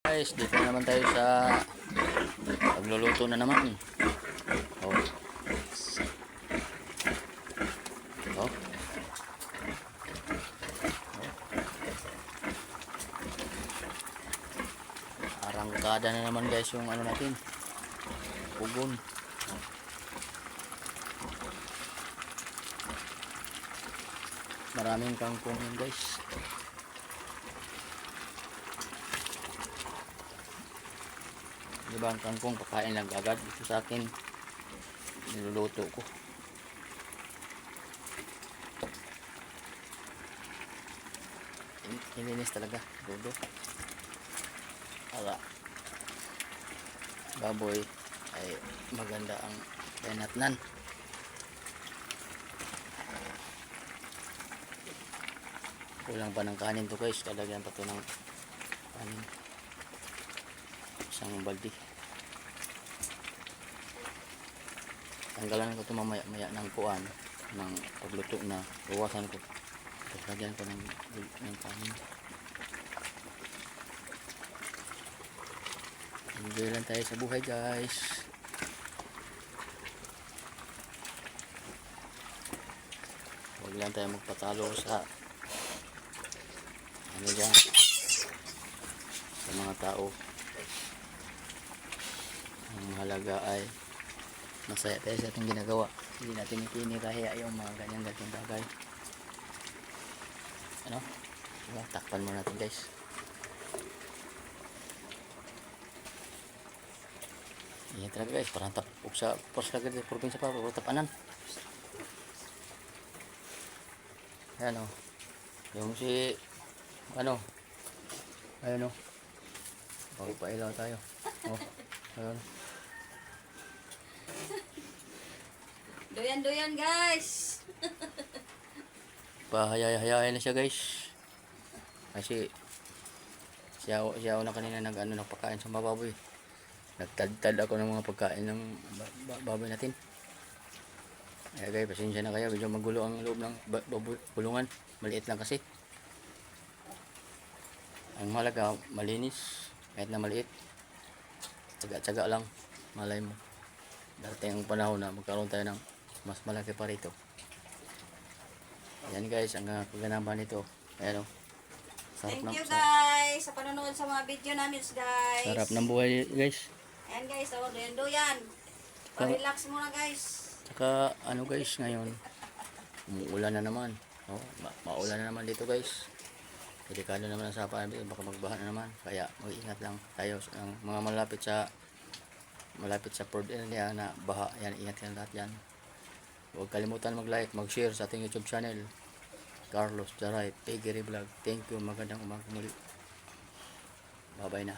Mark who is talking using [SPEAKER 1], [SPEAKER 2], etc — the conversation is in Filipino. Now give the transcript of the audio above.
[SPEAKER 1] Guys, dito na naman tayo sa pagluluto na naman. Oh. Oh. Arangkada na naman guys yung ano natin. Pugon. Maraming kangkong yun guys. Diba ang kangkong pakain lang agad dito sa akin, niluluto ko. Ilinis talaga dudo para baboy ay maganda ang penatnan. Kulang pa ng kanin to guys, kalagyan pa to ng kanin, isang baldi. Tanggalan ko ito mamaya ng kuan ng pagluto na, bawasan ko, lagyan ko ng kanin. Enjoy lang tayo sa buhay guys. Huwag lang tayo magpatalo sa ano dyan, sa mga tao. Ang mahalaga ay masaya tayo sa ating ginagawa. Hindi natin itinirahiya yung mga ganyan bagay. Ano? Diba? Takpan mo natin guys. Yan talaga guys, parang tapok sa Porslagad sa probinsya pa, pero tapanan. Ayan o. Yung si ano, ayun o, pagpailaw tayo. O, ayun.
[SPEAKER 2] Doyan guys.
[SPEAKER 1] Pahayay-hayay na siya guys. Kasi siya na kanina nagpakain sa mga baboy. Nagtad-tad ako ng mga pagkain ng baboy natin. Kaya guys, pasensya na kayo, medyo magulo ang loob ng bulungan. Maliit lang kasi. Ang mahalaga, malinis. Kahit na maliit, tsaga-tsaga lang. Malay mo, darating ang panahon na magkaroon tayo ng mas malaki pa rito. Ayan guys, ang kaganapan nito. Ayan o.
[SPEAKER 2] Thank you guys sa panonood sa mga video namin guys.
[SPEAKER 1] Sarap ng buhay guys.
[SPEAKER 2] Ayan guys, doyan. Pa-relax muna guys.
[SPEAKER 1] Saka ano guys, ngayon umuulan na naman. Oh, maulan na naman dito guys. Delikado naman ang sapa, baka magbaha na naman. Kaya mag-ingat lang tayo ang mga malapit sa port area na baha. Yan, ingat kayo lahat yan. Huwag kalimutan mag-like, mag-share sa ating YouTube channel, Carlos Jaray Piggery Vlog. Thank you, magandang umaga muli. Bye bye na.